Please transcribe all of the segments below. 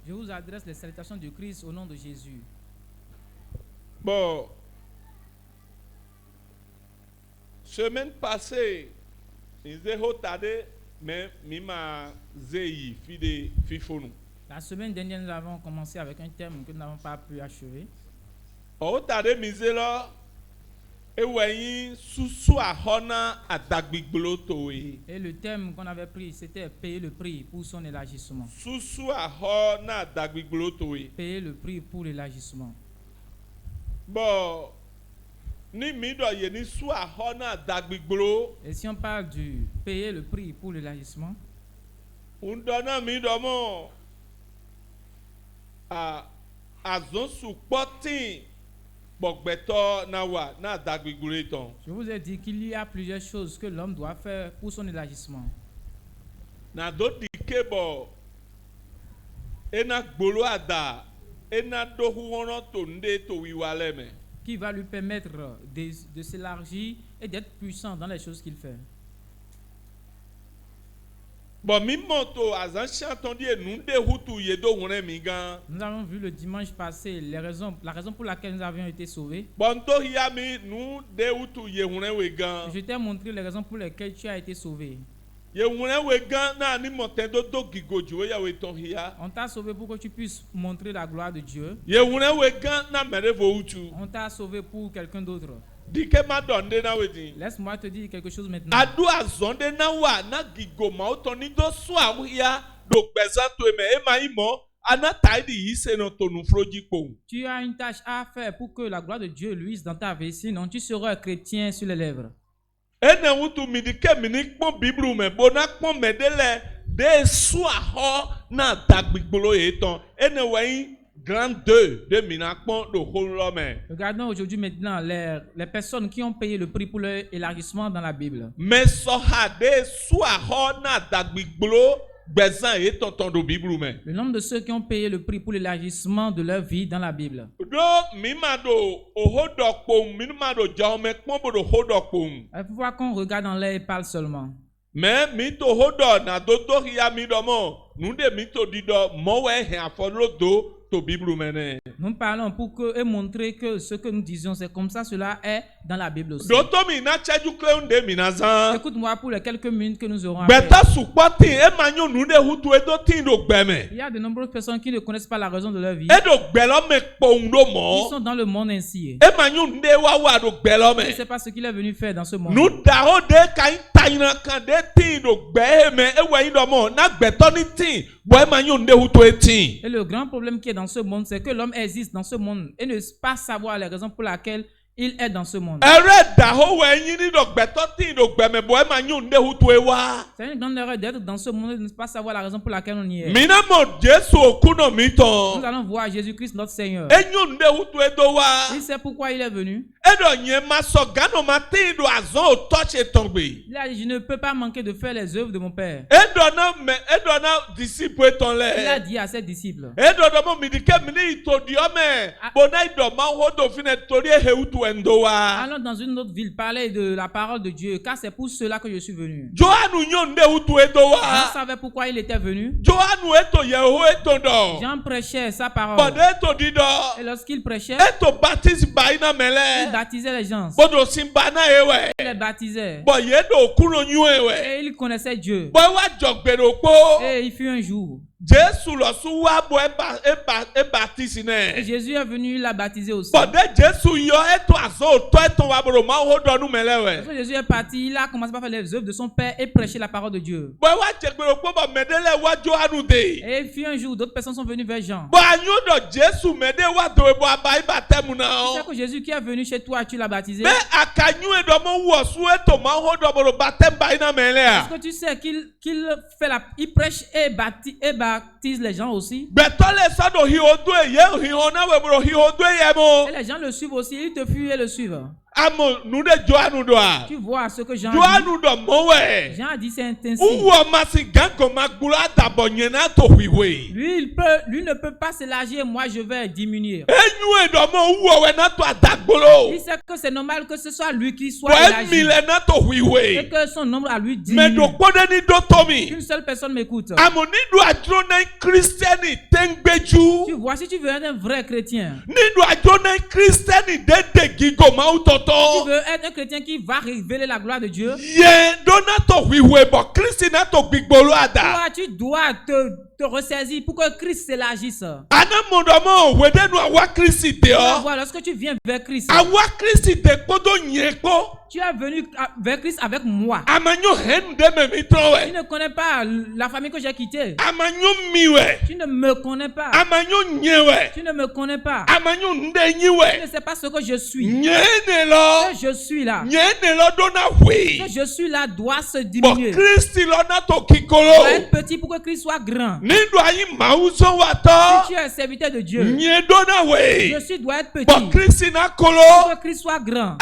Je vous adresse les salutations du Christ au nom de Jésus. Bon, semaine passée, La semaine dernière, nous avons commencé avec un thème que nous n'avons pas pu achever. Et le thème qu'on avait pris, c'était payer le prix pour son élargissement. Payer le prix pour l'élargissement. Bon, et si on parle du payer le prix pour l'élargissement, je vous ai dit qu'il y a plusieurs choses que l'homme doit faire pour son élargissement. Qui va lui permettre de s'élargir et d'être puissant dans les choses qu'il fait. Nous avons vu le dimanche passé la raison pour laquelle nous avions été sauvés. Je t'ai montré les raisons pour lesquelles tu as été sauvé. On t'a sauvé pour que tu puisses montrer la gloire de Dieu. On t'a sauvé pour quelqu'un d'autre. Laisse-moi te dire quelque chose maintenant. Tu as une tâche à faire pour que la gloire de Dieu luise dans ta vie, sinon tu seras un chrétien sur les lèvres. Regardons aujourd'hui maintenant les personnes qui ont payé le prix pour leur élargissement dans la Bible. Le nombre de ceux qui ont payé le prix pour l'élargissement de leur vie dans la Bible. Il faut voir qu'on regarde en l'air et parle seulement. Nous parlons pour que et montrer que ce que nous disons, c'est comme ça, cela est dans la Bible aussi. Écoute-moi pour les quelques minutes que nous aurons à faire. Il y a de nombreuses personnes qui ne connaissent pas la raison de leur vie. Ils sont dans le monde ainsi. Ils ne savent pas ce qu'il est venu faire dans ce monde. Et le grand problème qui est dans ce monde, c'est que l'homme existe dans ce monde et ne pas savoir les raisons pour lesquelles il est dans ce monde. C'est une grande erreur d'être dans ce monde et de ne pas savoir la raison pour laquelle on y est. Nous allons voir Jésus-Christ notre Seigneur. Il sait pourquoi il est venu. Il a dit, je ne peux pas manquer de faire les œuvres de mon Père. Il a dit à ses disciples. Allons dans une autre ville parler de la parole de Dieu, car c'est pour cela que je suis venu. Jean savait pourquoi il était venu. Jean prêchait sa parole. Et lorsqu'il prêchait, il baptisait les gens. Il les baptisait. Et il connaissait Dieu. Et il fut un jour. Et Jésus est venu la baptiser aussi. Lorsque Jésus est parti, il a commencé par faire les œuvres de son Père et prêcher la parole de Dieu. Et il fut un jour, d'autres personnes sont venues vers Jean. C'est que Jésus qui est venu chez toi, tu l'as baptisé. Est-ce que tu sais qu'il prêche et baptise les gens aussi? Et les gens le suivent aussi, ils te fuient et le suivent. Tu vois ce que Jean dit. Jean a dit c'est ainsi. Lui ne peut pas s'élargir, moi je vais diminuer. Il sait que c'est normal que ce soit lui qui soit élargi et que son nombre à lui diminue. Une seule personne m'écoute. Tu vois, si tu veux être un vrai chrétien, tu veux être un chrétien qui va révéler la gloire de Dieu, toi, tu dois te ressaisir pour que Christ s'élargisse. Lorsque tu viens vers Christ, tu es venu vers Christ avec moi. Tu ne connais pas la famille que j'ai quittée. Tu ne me connais pas. Tu ne me connais pas. Tu ne sais pas ce que je suis. Que je suis là. Que je suis là doit se diminuer. Doit être petit pour que Christ soit grand. Si tu es un serviteur de Dieu, je suis doit être petit pour que Christ soit grand.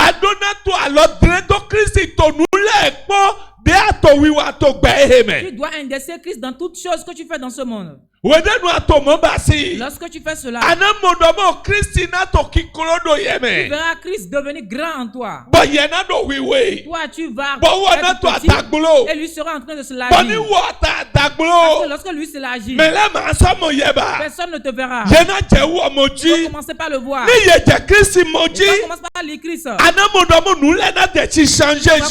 Tu dois indexer Christ dans toutes choses que tu fais dans ce monde. Lorsque tu fais cela, tu verras Christ devenir grand en toi. Toi, tu vas être petit et lui sera en train de se lâcher. Parce que lorsque lui se lâche, personne ne te verra. Tu vas commencer par le voir. Tu vas commencer par lire Christ.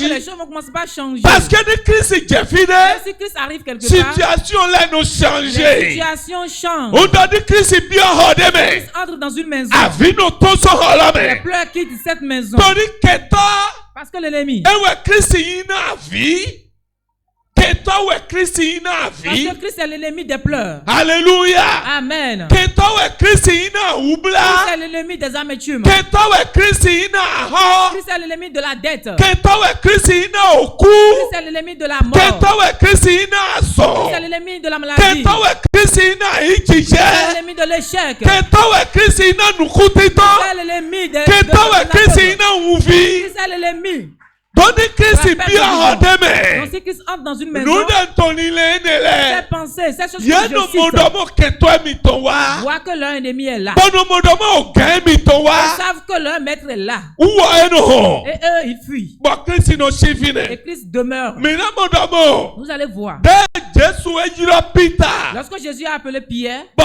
Les choses vont commencer par changer. Parce que si Christ arrive quelque part, les situations changent. Christ entre dans une maison. Les pleurs quittent cette maison. Parce que l'ennemi, parce que Christ est l'ennemi des pleurs. Alléluia. Amen. Christ est l'ennemi des amertumes. Christ est l'ennemi de la dette. Christ est l'ennemi de la mort. Christ est l'ennemi de la maladie. Christ est l'ennemi de l'échec. Christ est l'ennemi de Christ est l'ennemi. Donc si Christ entre dans une maison, ses pensées, ces choses que je cite, voient que leur ennemi est là. Ils savent que leur maître est là. Et eux, ils fuient. Et Christ demeure. Vous allez voir. Lorsque Jésus a appelé Pierre, et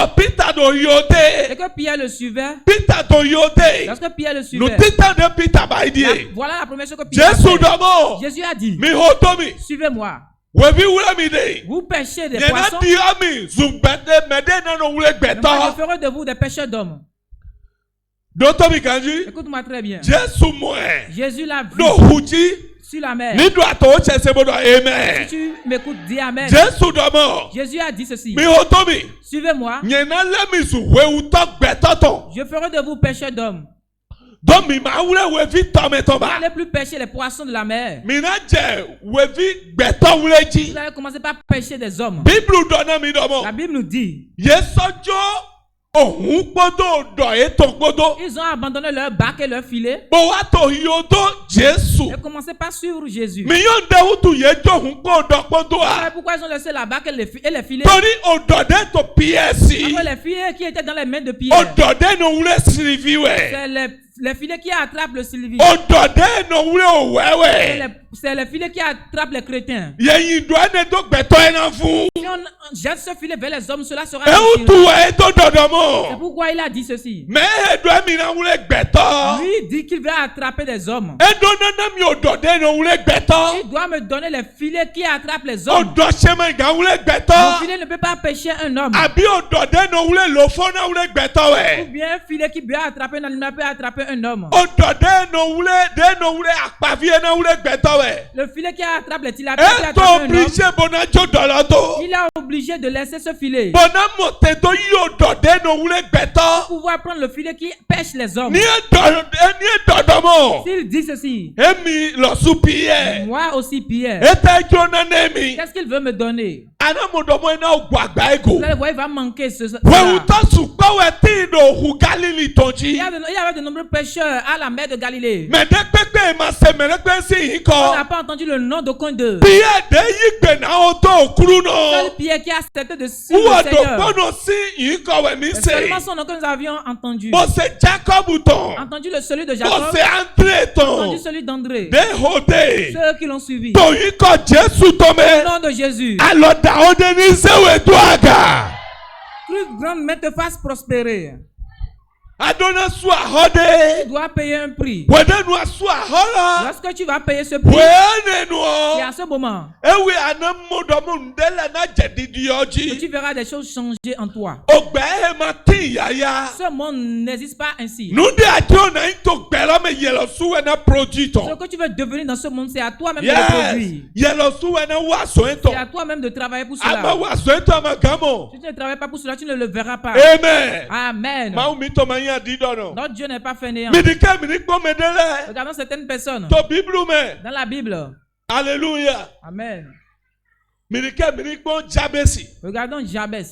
que Pierre le suivait, lorsque Pierre le suivait, voilà la première chose que Pierre a fait. Jésus a dit, suivez-moi. Vous pêchez des poissons, je ferai de vous des pêcheurs d'hommes. Écoute-moi très bien. Jésus l'a vu sur la mer. Si tu m'écoutes, dis Amen. Jésus a dit ceci. Suivez-moi. Je ferai de vous pêcheurs d'hommes. Vous n'allez plus pêcher les poissons de la mer. Vous allez commencer par pêcher des hommes. La Bible nous dit, ils ont abandonné leur bac et leur filet et commencé par suivre Jésus. Pourquoi ils ont laissé la bac et les filets? Parce que les filets qui étaient dans les mains de Pierre, c'est les filets qui attrapent le Sylvie. C'est les filets qui attrapent les chrétiens. Si on jette ce filet vers les hommes, cela sera c'est pourquoi il a dit ceci. Lui dit qu'il va attraper des hommes. Il doit me donner les filets qui attrapent les hommes. Mon filet ne peut pas pêcher un homme. Ou bien un filet qui peut attraper un animal peut attraper un homme. Le filet qui attrape les tilapies peut attraper un homme. Il est obligé de laisser ce filet pour pouvoir prendre le filet qui pêche les hommes. S'il dit ceci, moi aussi Pierre, qu'est-ce qu'il veut me donner? Vous allez voir, il va manquer ce. Il y avait de nombreux pêcheurs à la mer de Galilée. On n'a pas entendu le nom d'aucun d'eux. Seul Pierre qui a accepté de suivre le Seigneur. C'est seulement son nom que nous avions entendu. Entendu celui de Jacob. Entendu celui d'André. Ceux qui l'ont suivi. Au nom de Jésus. Plus grande main te fasse prospérer. Tu dois payer un prix. Lorsque tu vas payer ce prix, c'est à ce moment que tu verras des choses changer en toi. Ce monde n'existe pas ainsi. Ce que tu veux devenir dans ce monde, c'est à toi-même de le produire. C'est à toi-même de travailler pour cela. Si tu ne travailles pas pour cela, tu ne le verras pas. Amen. Notre Dieu n'est pas fainéant. Regardons certaines personnes dans la Bible. Alléluia. Amen. Regardons Jabez.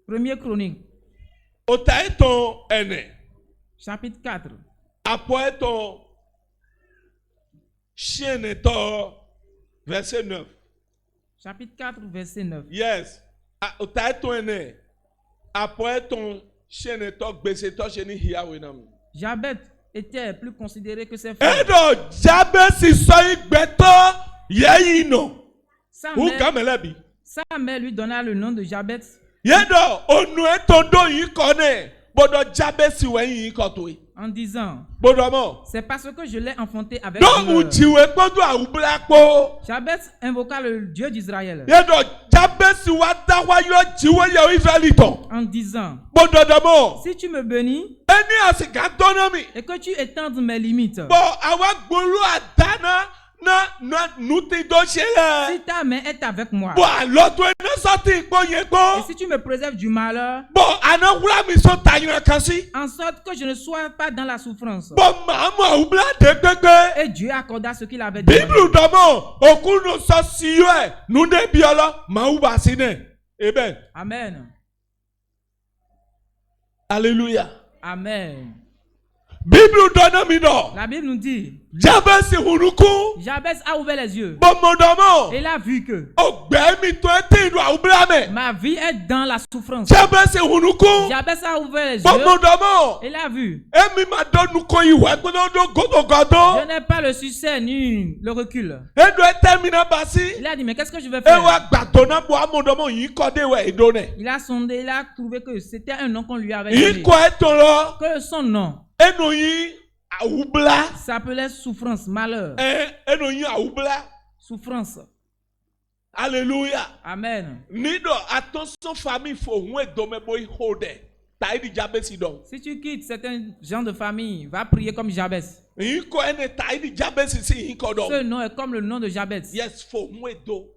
Premier Chronique. Chapitre 4. Après ton chien verset 9. Chapitre 4, verset 9. Yes. Après ton chien Jabez était plus considéré que ses frères. Sa mère lui donna le nom de Jabez. En disant, c'est parce que je l'ai enfanté avec douleur. Jabez invoqua le Dieu d'Israël. En disant, si tu me bénis et que tu étendes mes limites, si ta main est avec moi, et si tu me préserves du malheur, en sorte que je ne sois pas dans la souffrance, et Dieu accorda ce qu'il avait dit. Amen. Alléluia. Amen. La Bible nous dit, Jabez a ouvert les yeux et il a vu que ma vie est dans la souffrance. Jabez a ouvert les yeux et il a vu, je n'ai pas le succès ni le recul. Il a dit, mais qu'est-ce que je vais faire? Il a sondé, il a trouvé que c'était un nom qu'on lui avait donné, que son nom s'appelait souffrance, malheur. Souffrance. Alléluia. Amen. Si tu quittes certains gens de famille, va prier comme Jabez. Ce nom est comme le nom de Jabez. Yes, Fohuedo.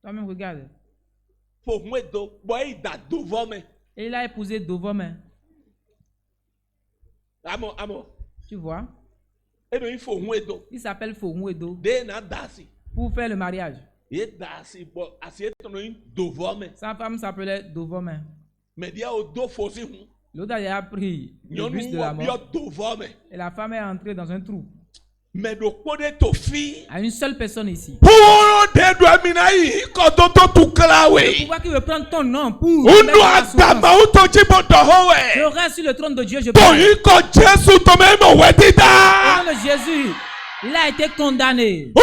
Toi-même regarde. Et il a épousé Dovome. Tu vois? Il s'appelle Fohuedo. Pour faire le mariage. Sa femme s'appelait Dovome. L'autre a pris le bus de la mort. Et la femme est entrée dans un trou. À une seule personne ici. Le pouvoir qui veut prendre ton nom pour je reste sur le trône de Dieu, je parle. Au nom de Jésus, il a été condamné. Il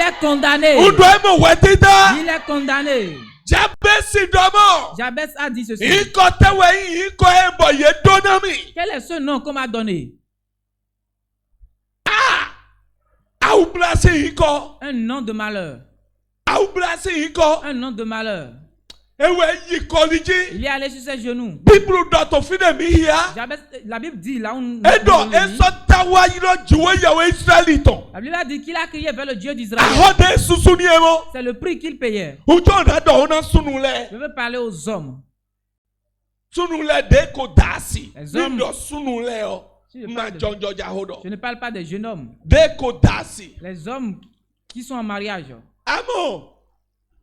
est condamné. Il est condamné. Jabez a dit ceci. Quel est ce nom qu'on m'a donné? Un nom de malheur. Un nom de malheur. Il est allé sur ses genoux. La Bible dit là où la Bible a dit qu'il a crié vers le Dieu d'Israël. C'est le prix qu'il payait. Je veux parler aux hommes. Sunule de ko dasi. Les hommes. Nindo sunule o. Je ne parle pas des jeunes hommes. De ko dasi. Les hommes qui sont en mariage. Amo.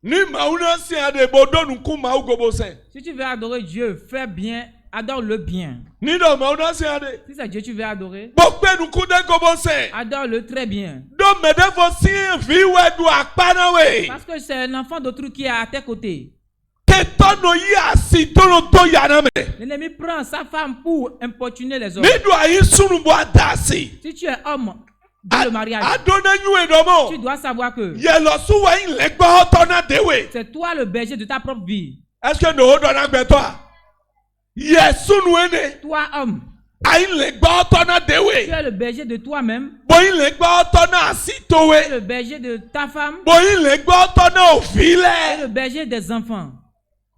Ni mauna si ade bodo nuku mau gobose. Si tu veux adorer Dieu, fais bien, adore-le bien. Ni do mauna si ade. Si c'est Dieu tu veux adorer, Bokpe nuku de gobose. adore-le très bien. Do mede fo si viwe du akpana we. Parce que c'est un enfant d'autrui qui est à tes côtés. Ketono ya si tono to yaname. L'ennemi prend sa femme pour importuner les hommes. Ni do ayi sunu bo adasi. Si tu es homme dans le mariage, Adona nyue domo. tu dois savoir que Yelo suwa in legba hotona dewe. c'est toi le berger de ta propre vie. Est-ce que no dona gbe to a? Yesunu ene. Toi, homme, Ayin legba hotona tu dewe. es le berger de toi-même. Boyin legba hotona Tu es asitowe. le berger de ta femme. Boyin legba hotona Tu es ofile. le berger des enfants.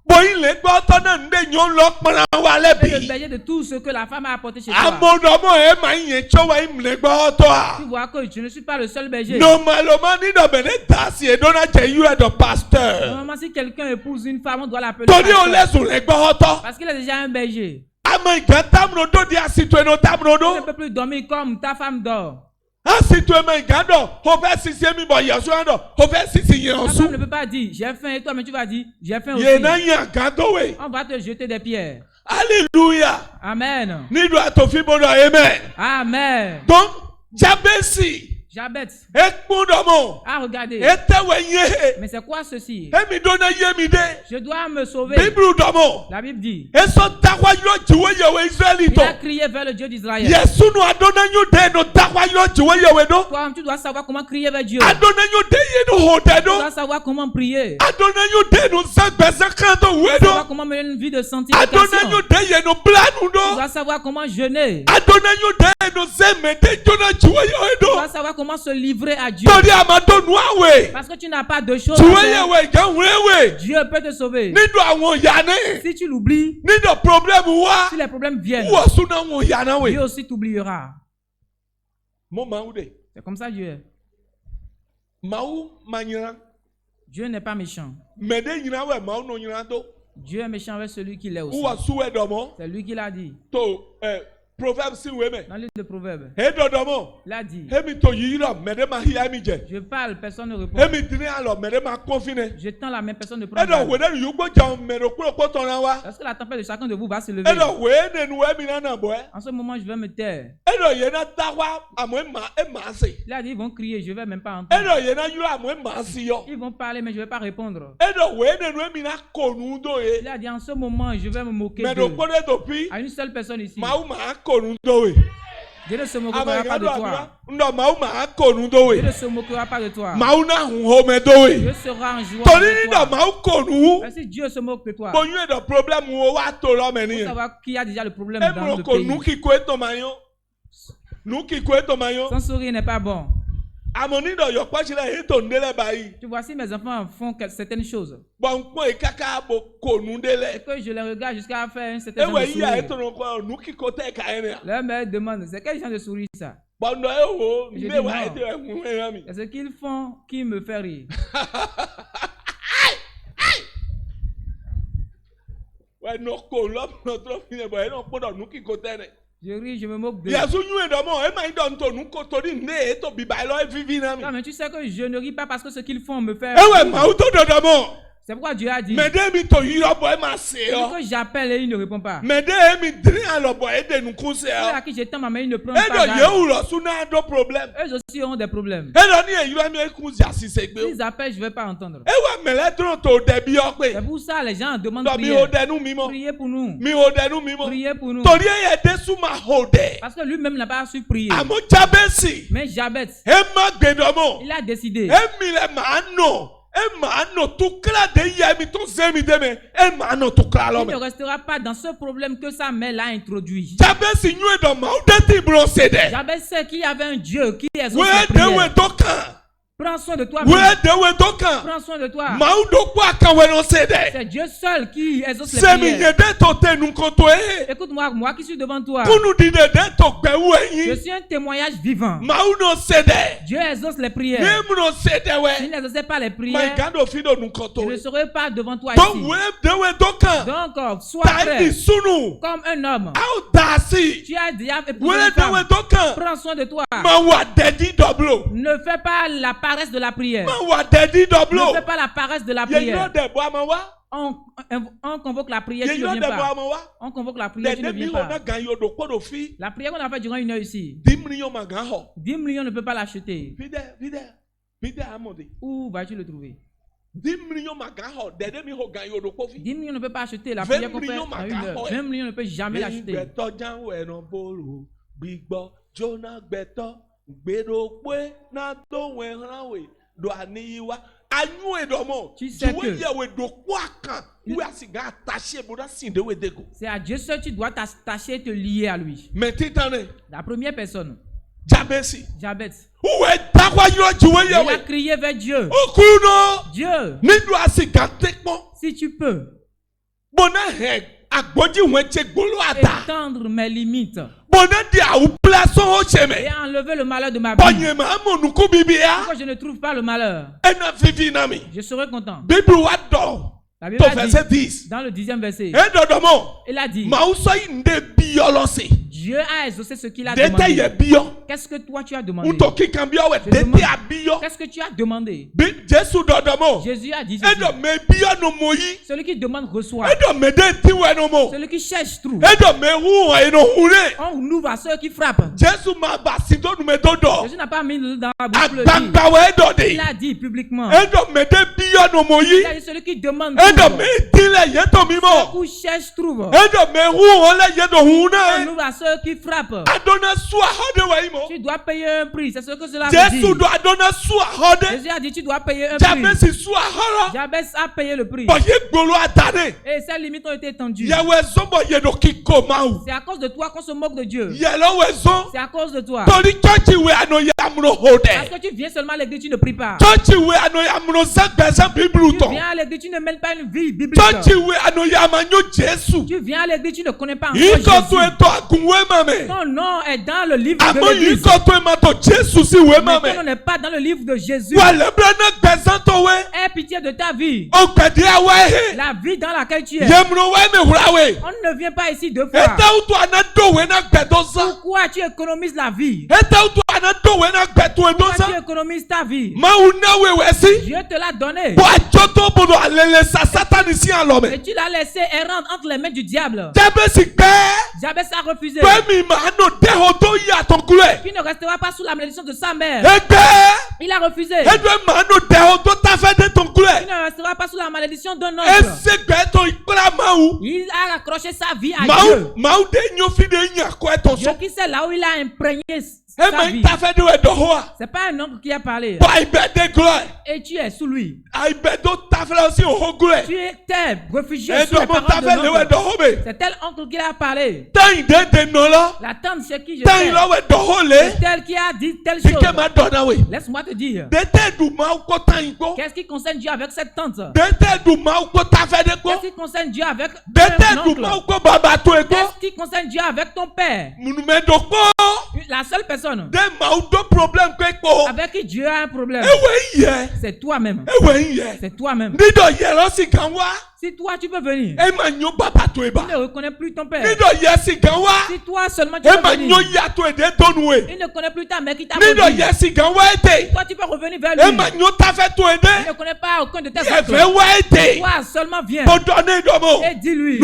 Boyin legba hotona nde nyon lokpana Tu es le walebi. berger de tout ce que la femme a apporté chez toi. Amodomo e ma yin chowa im legba hotoa. Tu vois que je ne suis pas le seul berger. Normalement ni do bene dasi e dona je you are the pastor. Normalement, si quelqu'un épouse une femme, on doit l'appeler Todi o pasteur. lesun legba hoto. Parce qu'il est déjà un berger. Ama iga tamno do di asitwe no tamno Tu ne do. peux plus dormir comme ta femme dort. Asitwe ma iga do. Ho fe sisi mi bo yesu ando. Ho fe sisi Ta femme yensu. ne peut pas dire j'ai faim et toi, mais tu vas dire j'ai faim aussi. Ye na yin agado we. On va te jeter des pierres. Hallelujah. Amen. Ni do atofi bodo amen. Amen. Donc Jabesi Jabez ekpundomo a regardé. etewe ye. Mais c'est quoi ceci? Emi dona ye mi de. Je dois me sauver. Bible domo. La Bible dit. Eso takwa yo jiwe yewe Il Israelito. a crié vers le Dieu d'Israël. Yesu no adona yo de no takwa yo jiwe yewe do. Toi, tu dois savoir comment crier vers Dieu. Tu Adona yo de ye no hote do. dois savoir comment prier. Adona yo de no sagbese kanto Tu we dois do. savoir comment mener une vie de Adona sanctification. yo de ye no blanu Tu do. dois savoir comment jeûner. Adona yo de no zemete jona jiwe yewe Tu do. dois savoir comment se livrer à Dieu. Tori amado nuawe. Parce que tu n'as pas de choses à Jiwe faire. yewe ganwewe. Dieu peut te sauver. Nido awon yane. Si tu l'oublies, Nido problem wa. si les problèmes viennent, Wo suna won yana we. Dieu aussi t'oubliera. Mo mawu de. C'est comme ça Dieu est. Mawu manyira. Dieu n'est pas méchant. Mede nyina we mawu no nyina to. Dieu est méchant avec celui qui l'est aussi. Wo suwe domo. C'est lui qui l'a dit. To proverbe si we me. Dans le livre de Proverbes, He dodomo. il a dit. Hemi to yira mede ma hiya mi je. Je parle, personne ne répond. Hemi dini alo mede ma confine. Je tends la main, personne ne prend. Edo we garde. de yugbo jaw mede kuro ko tona wa. Parce que la tempête de chacun de vous va se lever. Edo we ne nu we mi na na boy. En ce moment, je vais me taire. Edo ye na tawa amo ma se. Il a dit, ils vont crier, je ne vais même pas entendre. Edo ye na yura amo ma si yo. Ils vont parler, mais je ne vais pas répondre. Edo we ne nu mi na konu do Il ye. a dit, en ce moment, je vais me moquer Medo d'eux. pode to pi. À une seule personne ici. Mawu ma konu do we. Dieu ne se moquera pas de toi. Ndo mawu ma konu do Dieu we. ne se moquera pas de toi. Mawu na hun ho me do we. Dieu sera en joie Tori avec ni ndo toi. mawu konu. Mais si Dieu se moque de toi, Bonyu e do problem wo wa to lo me il ni. faut savoir qui a déjà le problème dans Emro le ko nu pays. ki ko eto mayo. Nu ki ko eto mayo. Son sourire n'est pas bon. Amoni do yo pa chile e to ndele bayi. Tu vois, si mes enfants font certaines choses, Bon ko e kaka bo konu et ndele. que je les regarde jusqu'à faire un certain genre Ewe de iya e sourire, to no ko nu ki ko te ka ene. leur mère demande, c'est quel genre de sourire ça? Bon do e wo Je nde dis wa non. e te e mu e mi. C'est ce qu'ils font qui me fait rire. Wa no ko lo no tro fine bo e no podo nu ki ko te ne. Je ris, je me moque d'eux. Yesu nyu e do mo e ma i do nto nu ko tori ne e to bi ba lo e vivi na mi. Non, mais tu sais que je ne ris pas parce que ce qu'ils font me fait Ewe rire. ma u to do mo. C'est pourquoi Dieu a dit, Mede mi to yiro bo e ma se dès yo. que j'appelle et il ne répond pas. Mede e mi dri alo bo e de nu ku se Ceux yo. à qui je tends ma main, ils ne prennent E pas do ye garde. u lo suna do problem. Eux aussi ont des problèmes. E do ni e yiro mi e ku si asise gbe. S'ils appellent, je ne vais pas entendre. Ewe mele tro to de bi o pe. C'est pour ça les gens demandent Do mi o prière. de nu mi mo. Priez pour nous. Mi o de nu mi mo. Priez pour nous. Tori e ye de su ma ho de. Parce que lui-même n'a pas su prier. Amo Jabesi. Mais Jabez, E ma gbedomo. il a décidé. E mi le ma no. E ma no tu kla de ye mi to se mi de me. E ma no tu kla lo Il ne me. restera pas dans ce problème que sa mère l'a introduit. Jabesi nyu e do ma o de ti bro se de. Jabez sait qu'il y avait un Dieu qui exauce We les de we prières. to kan. Prends soin de toi. Prends soin de toi. C'est Dieu seul qui exauce les prières. Écoute-moi, moi qui suis devant toi. Je suis un témoignage vivant. Dieu exauce les prières. S'il n'exauçait pas les prières, je ne serais pas devant toi ici. Donc, sois prêt comme un homme. Tu as déjà épousé une femme. Prends soin de toi. Ne fais pas la paresse de la prière. Ne fais pas la paresse de la prière. On convoque la prière, tu ne viens pas. On convoque la prière, tu ne viens pas. La prière qu'on a fait durant 1 heure ici, 10 millions ne peut pas l'acheter. Où vas-tu le trouver? 10 millions ne peut pas acheter la prière qu'on fait à 1 heure. 20 millions ne peut jamais l'acheter. Tu sais que c'est à Dieu seul tu dois t'attacher et te lier à lui. La première personne, Jabez. Il a crié vers Dieu. Dieu, si tu peux étendre mes limites et enlever le malheur de ma vie. Pourquoi je ne trouve pas le malheur? Je serai content. La Bible a dit, dans le 10e verset, il a dit, Dieu a exaucé ce qu'il a demandé. Qu'est-ce que toi tu as demandé? Qu'est-ce que tu as demandé? Jésus a dit ceci. Celui qui demande reçoit. Celui qui cherche trouve. On ouvre à ceux qui frappent. Jésus n'a pas mis dans la bouche le dire. Il a dit publiquement. Il a dit celui qui demande trouve. Celui qui cherche trouve. On ouvre à ceux qui frappent. Tu dois payer un prix. C'est ce que cela veut dire. Jésus a dit tu dois payer un prix. Jabez a payé le prix. Et ses limites ont été étendues. C'est à cause de toi qu'on se moque de Dieu. C'est à cause de toi. Parce que tu viens seulement à l'église, tu ne pries pas. Tu viens à l'église, tu ne mènes pas une vie biblique. Tu viens à l'église, tu ne connais pas encore Jésus. Ton nom est dans le livre de l'église. Mais ton nom n'est pas dans le livre de Jésus. Aie pitié de ta vie. La vie dans laquelle tu es. On ne vient pas ici 2 fois. Pourquoi tu économises la vie? Pourquoi tu économises ta vie? Dieu te l'a donné. Et tu l'as laissé errant entre les mains du diable. Jabez a refusé. Tu ne resteras pas sous la malédiction de sa mère. Il a refusé. Tu ne resteras pas sous la malédiction d'un oncle. Il a accroché sa vie à Dieu. Dieu qui sait là où il a imprégné sa vie. C'est pas un oncle qui a parlé. Et tu es sous lui. Tu es réfugié sous les paroles de l'oncle. C'est tel oncle qui a parlé. La tante chez qui je suis. C'est tel qui a dit telle chose. Laisse-moi te dire. Qu'est-ce qui concerne Dieu avec cette tante? Qu'est-ce qui concerne Dieu avec ton oncle? Qu'est-ce qui concerne Dieu avec ton père? La seule personne avec qui Dieu a un problème, c'est toi-même. C'est toi-même. Si toi tu peux venir, tu ne reconnais plus ton père. Si toi seulement tu peux venir, il ne connaît plus ta mère qui t'a produit. Si toi tu peux revenir vers lui, il ne connaît pas aucun de tes oncles. Toi seulement viens et dis-lui,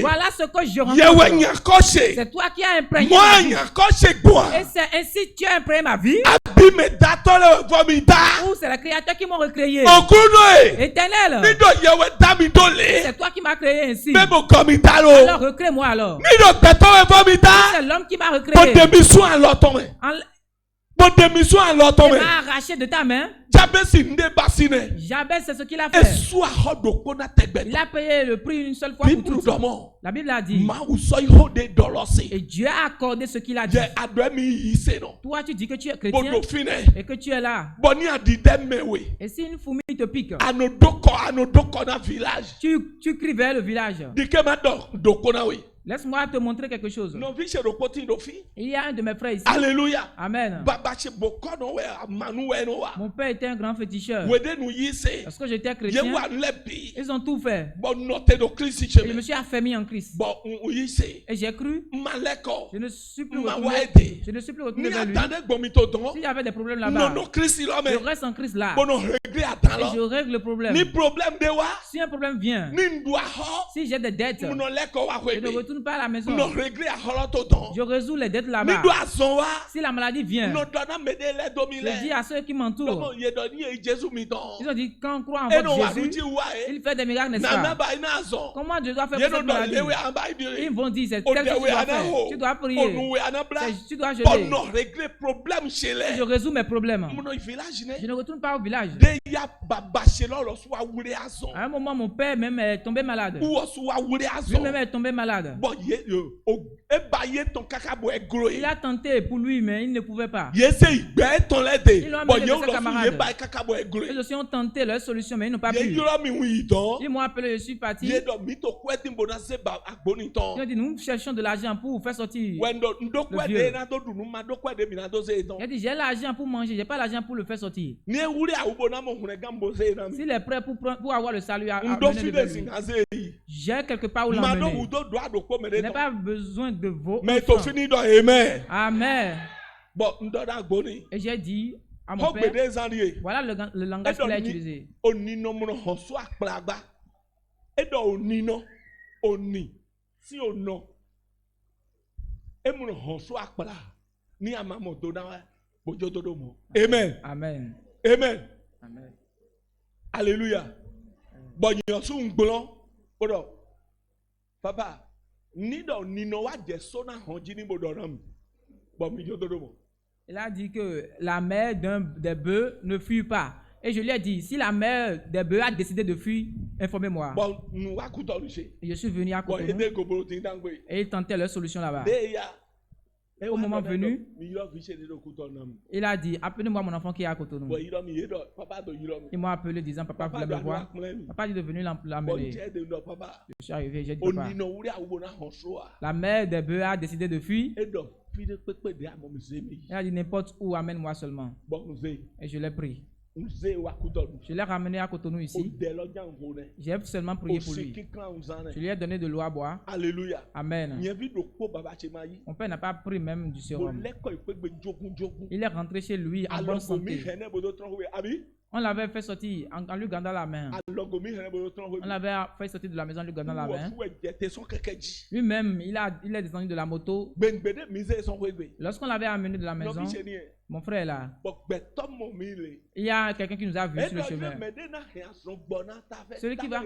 voilà ce que je rencontre. C'est toi qui as imprégné ma vie. Et c'est ainsi que tu as imprégné ma vie. Ou c'est le Créateur qui m'a recréé. Éternel, c'est toi qui m'as créé ainsi. Alors recrée-moi alors. C'est l'homme qui m'a recréé. m'a arraché de ta main. Jabez, c'est ce qu'il a fait. Il a payé le prix une seule fois pour tous. La Bible a dit. Et Dieu a accordé ce qu'il a dit. Toi, tu dis que tu es chrétien et que tu es là. Et si une fourmi te pique, tu cries vers le village. Laisse-moi te montrer quelque chose. Il y a un de mes frères ici. Alléluia. Amen. Mon père était un grand féticheur. Parce que j'étais chrétien, ils ont tout fait. Et je me suis affermi en Christ. Et j'ai cru. Je ne suis plus retourné. Je ne suis plus retourné vers lui. S'il y avait des problèmes là-bas, je reste en Christ là. Et je règle le problème. Si un problème vient, si j'ai des dettes, je ne retourne pas à la maison. Je résous les dettes là-bas. Si la maladie vient, je dis à ceux qui m'entourent. Ils ont dit, quand on croit en votre Jésus, il fait des miracles, n'est-ce pas? Comment je dois faire pour cette maladie? Ils vont dire, c'est tel que tu dois faire. Tu dois prier. Tu dois jeûner. Je résous mes problèmes. Je ne retourne pas au village. À un moment, mon père même est tombé malade. Lui-même est tombé malade. Il a tenté pour lui, mais il ne pouvait pas. Ils l'ont amené de ses camarades. Ils aussi ont tenté leur solution, mais ils n'ont pas pu. Ils m'ont appelé, je suis parti. Ils ont dit, nous cherchons de l'argent pour faire sortir le vieux. Il a dit, j'ai l'argent pour manger, j'ai pas l'argent pour le faire sortir. S'il est prêt pour avoir le salut à j'ai quelque part où l'emmener. Je n'ai pas besoin de vos. Mais tu finis dans Amen. Amen. Et j'ai dit à mon père, voilà le langage qu'il a utilisé. Amen. Amen. Amen. Amen. Alléluia. Papa, il a dit que la mère des bœufs ne fuit pas. Et je lui ai dit, si la mère des bœufs a décidé de fuir, informez-moi. Et je suis venu à Cotonou. Et ils tentaient leur solution là-bas. Et au moment venu, il a dit, appelez-moi mon enfant qui est à Cotonou. Ils m'ont appelé disant, papa voulait me voir. Papa est devenu l'amener. Je suis arrivé, j'ai dit, papa, la mère des bœufs a décidé de fuir. Elle a dit, n'importe où, amène-moi seulement. Et je l'ai pris. Je l'ai ramené à Cotonou ici. J'ai seulement prié pour lui. Je lui ai donné de l'eau à boire. Alléluia. Amen. Mon père n'a pas pris même du sérum. Il est rentré chez lui en bonne santé. On l'avait fait sortir en lui gardant la main. On l'avait fait sortir de la maison en lui gardant la main. Lui-même, il est descendu de la moto. Lorsqu'on l'avait amené de la maison, mon frère est là. Il y a quelqu'un qui nous a vus sur le chemin. Celui qui va,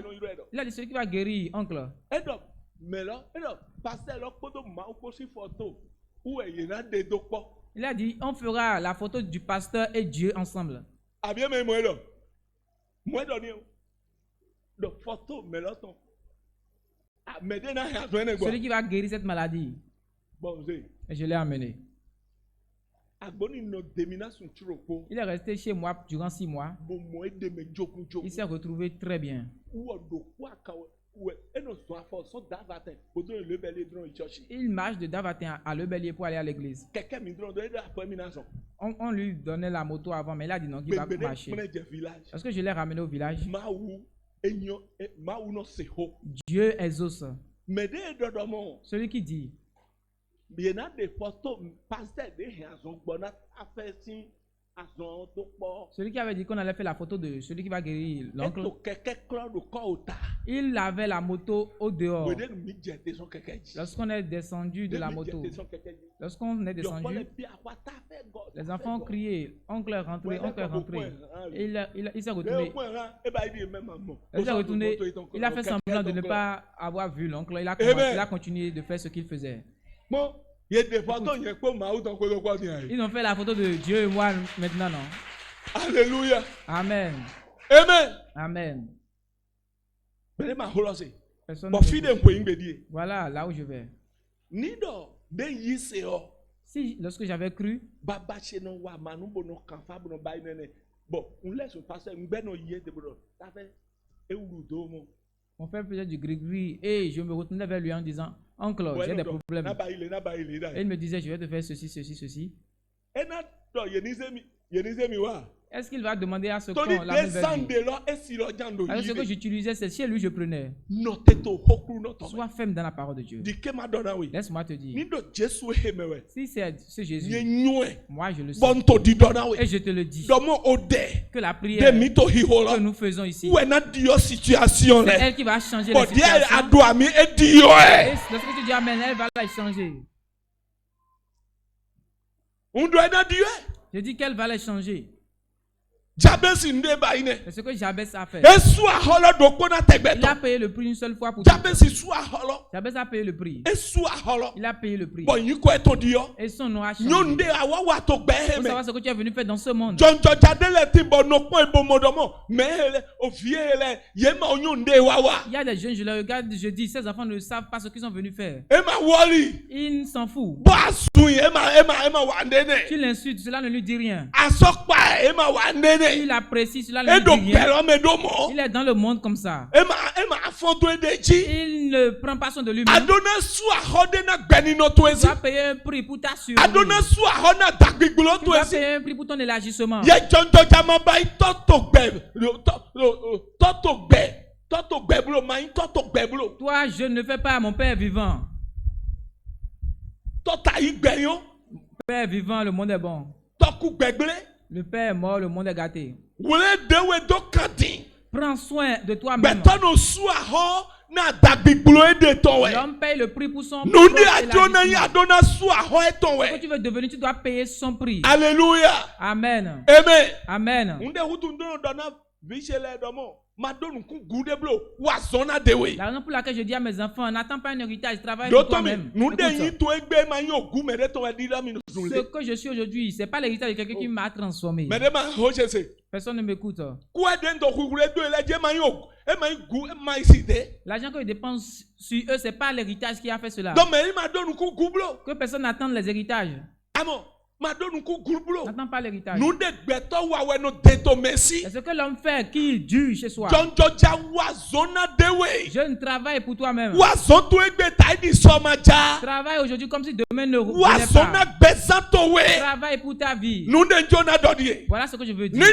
il a dit, celui qui va guérir, oncle. Il a dit, on fera la photo du pasteur et Dieu ensemble. Celui qui va guérir cette maladie. Et je l'ai amené. Il est resté chez moi durant 6 mois. Il s'est retrouvé très bien. Il marche de Davatin à Lebellier pour aller à l'église. On lui donnait la moto avant, mais il a dit non, qu'il va marcher. Parce que je l'ai ramené au village. Dieu exauce. Celui qui dit celui qui avait dit qu'on allait faire la photo de celui qui va guérir l'oncle. Il avait la moto au dehors. Lorsqu'on est descendu de la moto, lorsqu'on est descendu, les enfants ont crié, oncle est rentré, oncle est rentré. Et il s'est retourné. Il a fait semblant de ne pas avoir vu l'oncle. Il a continué de faire ce qu'il faisait. Ils ont fait la photo de Dieu et moi maintenant, non? Alléluia. Amen. Amen. Amen. Voilà là où je vais. Si, lorsque j'avais cru, on fait peut-être du gris-gris et je me retournais vers lui en disant, oncle, j'ai des problèmes. Et il me disait, je vais te faire ceci, ceci, ceci. Est-ce qu'il va demander à ce qu'on la avec ce que j'utilisais, c'est chez lui je prenais. Sois ferme dans la parole de Dieu. Laisse-moi te dire. Si c'est ce Jésus, moi je le sais. Et je te le dis. Que la prière que nous faisons ici, c'est elle qui va changer la situation. Et lorsque tu dis Amen, elle va la changer. Je dis qu'elle va les changer. C'est ce que Jabez a fait. Il a payé le prix une seule fois pour tout. Jabez a payé le prix. Il a payé le prix. Et son nom a changé. Pour savoir ce que tu es venu faire dans ce monde. Il y a des jeunes, je les regarde, je dis, ces enfants ne savent pas ce qu'ils sont venus faire. Ils s'en foutent. Tu l'insultes, cela ne lui dit rien. Il apprécie, cela ne lui dit rien. Il est dans le monde comme ça. Il ne prend pas soin de lui-même. Il va payer un prix pour t'assurer. Il va payer un prix pour ton élargissement. Toi, je ne fais pas à mon Père vivant. Père vivant, le monde est bon. Le Père est mort, le monde est gâté. Prends soin de toi-même. L'homme paye le prix pour son prix. Si tu veux devenir, tu dois payer son prix. Alléluia. Amen. Amen. Amen. La raison pour laquelle je dis à mes enfants, n'attends pas un héritage, travaille pour toi-même. Ce que je suis aujourd'hui, ce n'est pas l'héritage de quelqu'un qui m'a transformé. Personne ne m'écoute. L'argent que je dépense sur eux, ce n'est pas l'héritage qui a fait cela. Que personne n'attende les héritages. N'attends pas l'héritage. C'est ce que l'homme fait qui dure chez soi. Je ne travaille pour toi-même. Travaille aujourd'hui comme si demain ne revenait pas. Travaille pour ta vie. Voilà ce que je veux dire.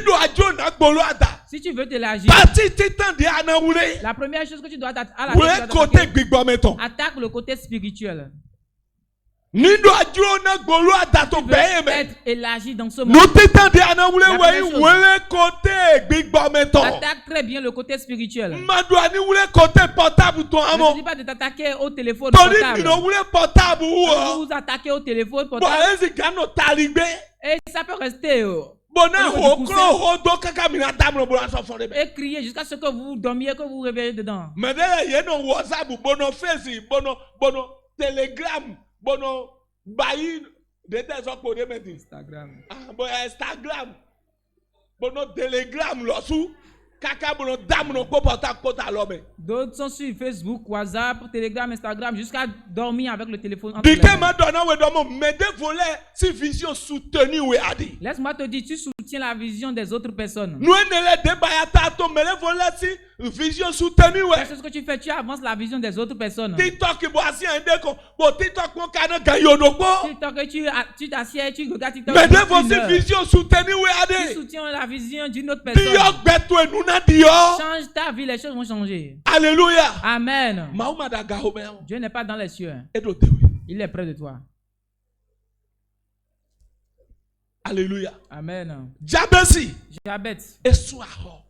Si tu veux t'élargir, la première chose que tu dois attaquer, attaque le côté spirituel. Tu veux être élargi dans ce monde. Attaque très bien le côté spirituel. Ne dis pas de t'attaquer au téléphone portable. Vous attaquez au téléphone portable. Et ça peut rester. Et crier jusqu'à ce que vous dormiez, que vous vous réveillez dedans. Telegram. Instagram. Telegram. D'autres sont sur Facebook, WhatsApp, Telegram, Instagram, jusqu'à dormir avec le téléphone. Laisse-moi te dire, tu soutiens la vision des autres personnes. C'est ce que tu fais, tu avances la vision des autres personnes. TikTok, tu t'assieds, tu regardes TikTok. Tu soutiens la vision d'une autre personne. Change ta vie, les choses vont changer. Alléluia. Amen. Dieu n'est pas dans les cieux. Il est près de toi. Alléluia. Amen. Jabez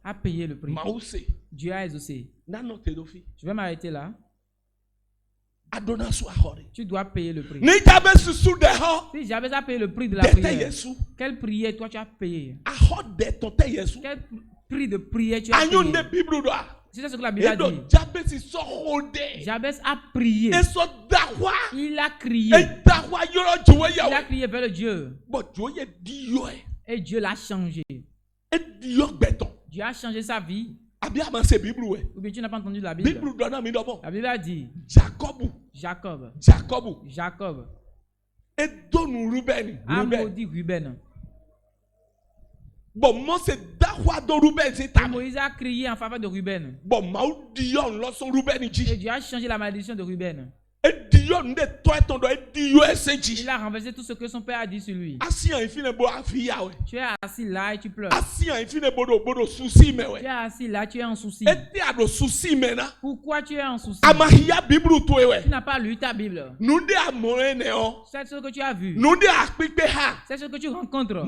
a payé le prix. Dieu a exaucé. Je vais m'arrêter là. Tu dois payer le prix. Si Jabez a payé le prix de la prière, quelle prière toi tu as payé? Quel prix de prière tu as payé? C'est ce que la Bible a dit. Jabez a prié. Il a crié. Il a crié vers le Dieu. Et Dieu l'a changé. Dieu a changé sa vie. Ou bien tu n'as pas entendu la Bible. La Bible a dit Jacob a maudit Ruben. Moïse a crié en faveur de Ruben. Et Dieu a changé la malédiction de Ruben. Il a renversé tout ce que son père a dit sur lui. Tu es assis là et tu pleures. Tu es assis là, tu es en souci. Pourquoi tu es en souci? Tu n'as pas lu ta Bible. C'est ce que tu as vu. C'est ce que tu rencontres.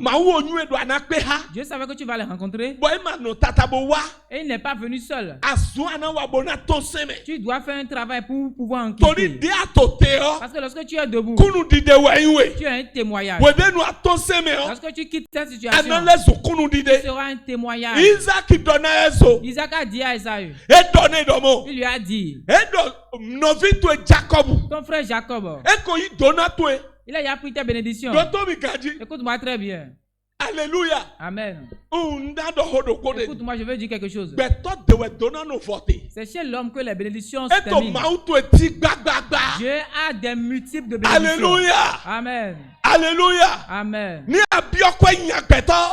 Dieu savait que tu vas les rencontrer. Et il n'est pas venu seul. Tu dois faire un travail pour pouvoir en quitter. Parce que lorsque tu es debout, tu as un témoignage. Lorsque tu quittes cette situation, tu seras un témoignage. Isaac a dit à Esaü, il lui a dit, ton frère Jacob, il a pris ta bénédiction. Écoute-moi très bien. Alléluia. Amen. Écoute-moi, je veux dire quelque chose. C'est chez l'homme que les bénédictions se terminent. Dieu a des multiples de bénédictions. Alléluia. Amen. Alléluia. Amen. Si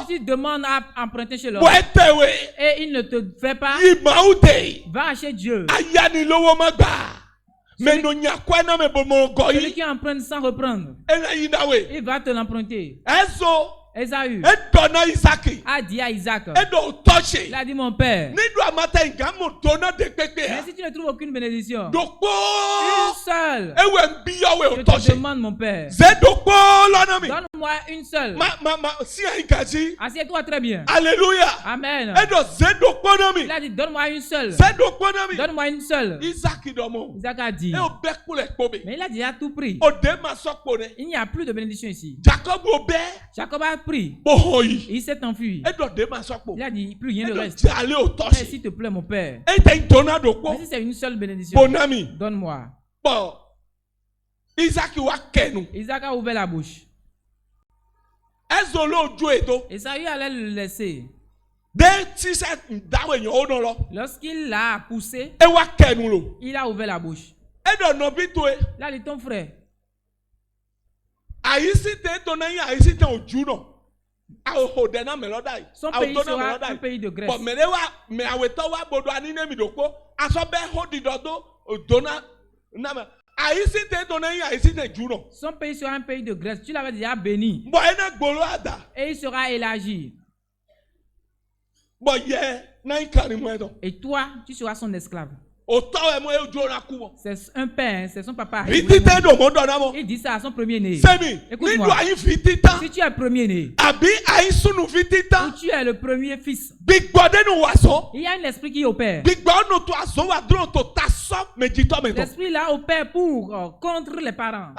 tu demandes à emprunter chez l'homme et il ne te fait pas, va chez Dieu. Celui qui emprunte sans reprendre, il va te l'emprunter. Esaü a dit à Isaac, il a dit mon père, mais si tu ne trouves aucune bénédiction, une seule, je te demande mon père, donne-moi une seule. Assieds-toi très bien. Alléluia. Amen. Il a dit donne-moi une seule. Donne-moi une seule. Isaac a dit, mais il a déjà tout pris. Il n'y a plus de bénédiction ici. Jacob a pris. Il s'est enfui. Il a dit plus rien ne reste. Mais s'il te plaît mon père, mais si c'est une seule bénédiction, donne-moi. Isaac a ouvert la bouche. Esaü allait le laisser. Lorsqu'il l'a poussé, il a ouvert la bouche. Il a dit ton frère, son pays sera un pays de Grèce. Son pays sera un pays de Grèce. Tu l'avais déjà béni. Et il sera élargi. Et toi, tu seras son esclave. C'est un père, c'est son papa. Il dit ça à son premier-né. Écoute-moi. Si tu es le premier-né, ou tu es le premier fils, il y a un esprit qui opère. L'esprit là opère pour contre les parents.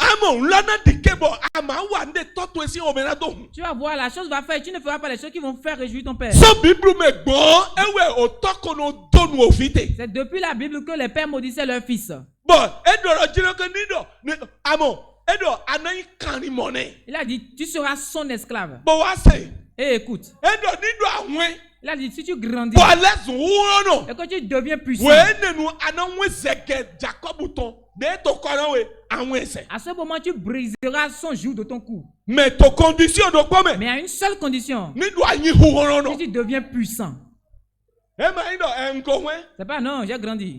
Tu vas voir, la chose va faire. Tu ne feras pas les choses qui vont faire réjouir ton père. C'est depuis la Bible que les pères maudissaient leurs fils. Il a dit, tu seras son esclave. Et écoute. Il a dit, si tu grandis et que tu deviens puissant, à ce moment, tu briseras son joug de ton cou. Mais à une seule condition, si tu deviens puissant. C'est pas non, j'ai grandi.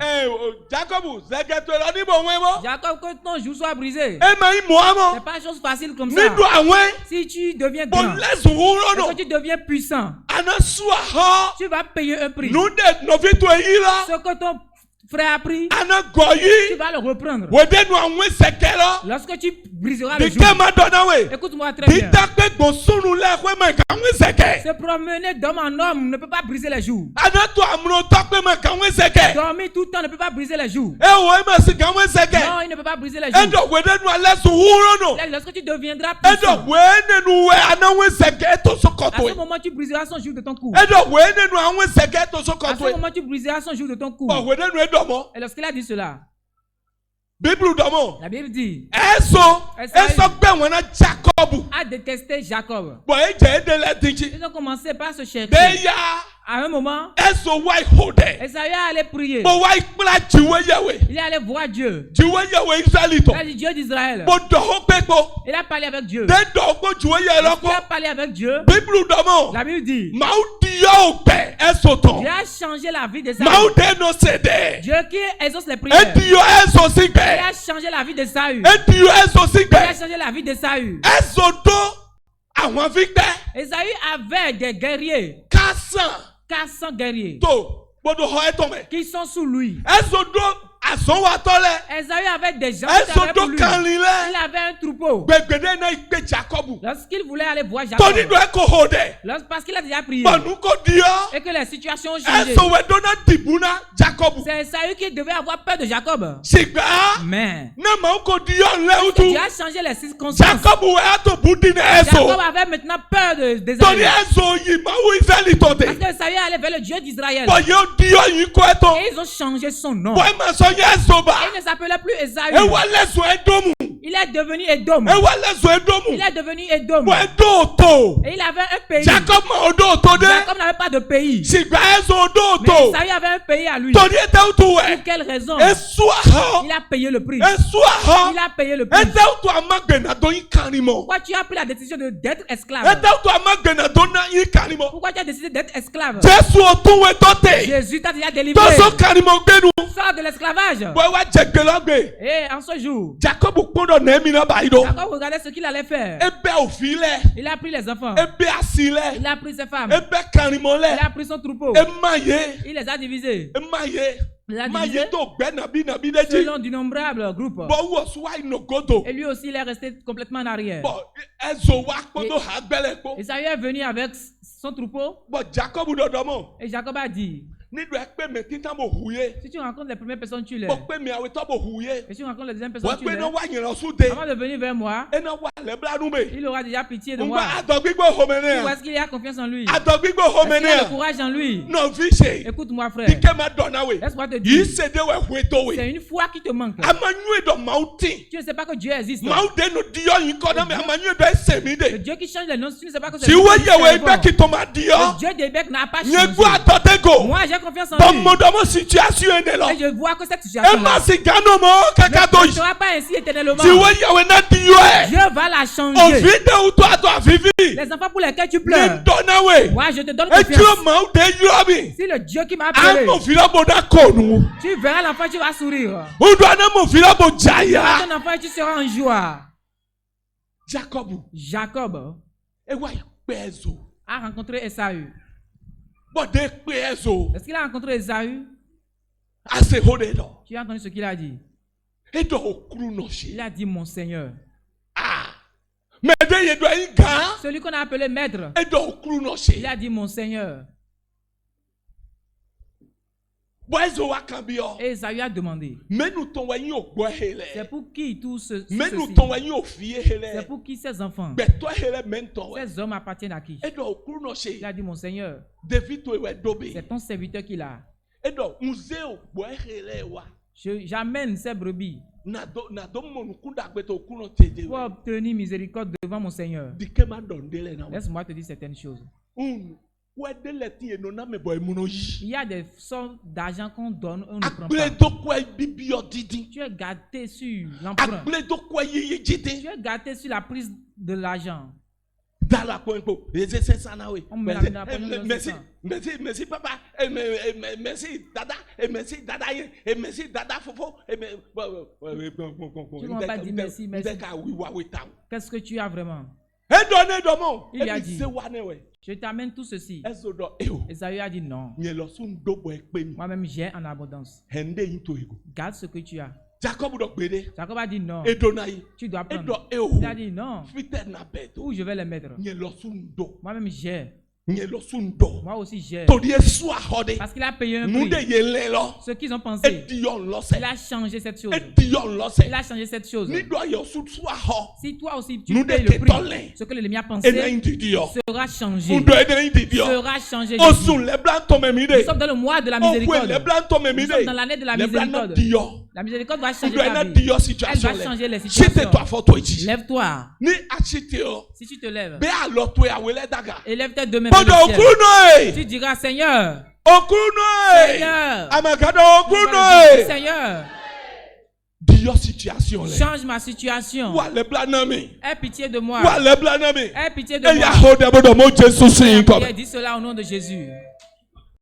Jacob, que ton joug soit brisé. C'est pas une chose facile comme ça. Si tu deviens grand, et que tu deviens puissant, tu vas payer un prix. Ce que frère a pris, tu vas le reprendre. Lorsque tu briseras le joug, écoute-moi très bien. Se promener d'homme en homme ne peut pas briser les jougs. Dormir tout le temps ne peut pas briser les jougs. Non, il ne peut pas briser les jougs. Lorsque tu deviendras puissant, à ce moment tu briseras son joug de ton cou. À ce moment tu briseras son joug de ton cou. Et lorsqu'il a dit cela, la Bible dit, a détesté Jacob. Ils ont commencé par se chercher. À un moment, Esaü est allé prier. Il est allé voir Dieu. Il a dit Dieu d'Israël. Il a parlé avec Dieu. Il a parlé avec Dieu. La Bible dit, Dieu a changé la vie d'Esaü. Dieu qui exauce les prières. Il a changé la vie d'Esaü. Il a changé la vie d'Esaü. Esaü avait des guerriers. 400 guerriers qui sont sous lui. Esaü avait des gens qui avaient pour lui. Il avait un troupeau. Lorsqu'il voulait aller voir Jacob, parce qu'il a déjà prié et que les situations ont changé, c'est Esaü qui devait avoir peur de Jacob. Mais Dieu a changé les circonstances. Jacob avait maintenant peur d'Esaü. Parce que Esaü allait vers le Dieu d'Israël. Et ils ont changé son nom. Il ne s'appelait plus Esaü. Il est devenu Edom. Il est devenu Edom. Et il avait un pays. Jacob n'avait pas de pays. Mais Esaü avait un pays à lui. Pour quelle raison? Il a payé le prix. Il a payé le prix. Pourquoi tu as pris la décision d'être esclave? Pourquoi tu as décidé d'être esclave? Jésus t'a déjà délivré. Sors de l'esclavage. Et en ce jour, Jacob regardait ce qu'il allait faire. Il a pris les enfants. Il a pris ses femmes. Il a pris son troupeau. Il les a divisés. Selon d'innombrables groupes. Et lui aussi, il est resté complètement en arrière. Et ça est venu avec son troupeau. Et Jacob a dit, si tu rencontres les premières personnes, tu les. Et si tu rencontres les deuxièmes personnes, tu les. Avant de venir vers moi, il aura déjà pitié de moi. Est-ce qu'il a confiance en lui? Est-ce qu'il a le courage en lui? Écoute-moi, frère. Laisse-moi te dire. C'est une foi qui te manque. Tu ne sais pas que Dieu existe. Le Dieu qui change les noms, tu ne sais pas que c'est Dieu. Le Dieu d'Ébek n'a pas changé. Moi, j'ai confiance en lui. Et je vois que cette situation ne sera pas ainsi éternellement. Dieu va la changer. Les enfants pour lesquels tu pleures, moi je te donne confiance. Si le Dieu qui m'a appelé, tu verras l'enfant, tu vas sourire. Tu verras ton enfant et tu seras en joie. Jacob a rencontré Esaü. Est-ce qu'il a rencontré Esaü? Tu as entendu ce qu'il a dit? Il a dit mon Seigneur. Celui qu'on a appelé maître. Il a dit mon Seigneur. Et Esaü a demandé. C'est pour qui tout ceci? C'est pour qui ces enfants? Ces hommes appartiennent à qui? Il a dit mon Seigneur. C'est ton serviteur qui l'a. J'amène ces brebis pour obtenir miséricorde devant mon Seigneur. Laisse-moi te dire certaines choses. Il y a des sommes d'argent qu'on donne, on ne prend pas. Tu es gâté sur l'emprunt. Tu es gâté sur la prise de l'argent. Merci papa, merci dada, merci dada, merci dada fofo. Tu ne m'as pas dit merci, merci. Qu'est-ce que tu as vraiment? Il a dit, Je t'amène tout ceci. Esaü a dit non. Moi-même, j'ai en abondance. Garde ce que tu as. Jacob a dit non. Tu dois prendre. Il a dit non. Où je vais les mettre? Moi-même, j'ai. Moi aussi j'ai. Parce qu'il a payé un prix. Ce qu'ils ont pensé. Il a changé cette chose. Il a changé cette chose. Si toi aussi tu payes le prix, ce que l'ennemi a pensé sera changé. Sera changé. Nous sommes dans le mois de la miséricorde. Nous sommes dans l'année de la miséricorde. La miséricorde va changer ta vie. Elle va changer les situations. Lève-toi. Si tu te lèves, élève tes deux mains vers le ciel. Tu diras Seigneur. Seigneur. Seigneur. Change ma situation. Aie pitié de moi. Aie pitié de moi. Dis cela au nom de Jésus.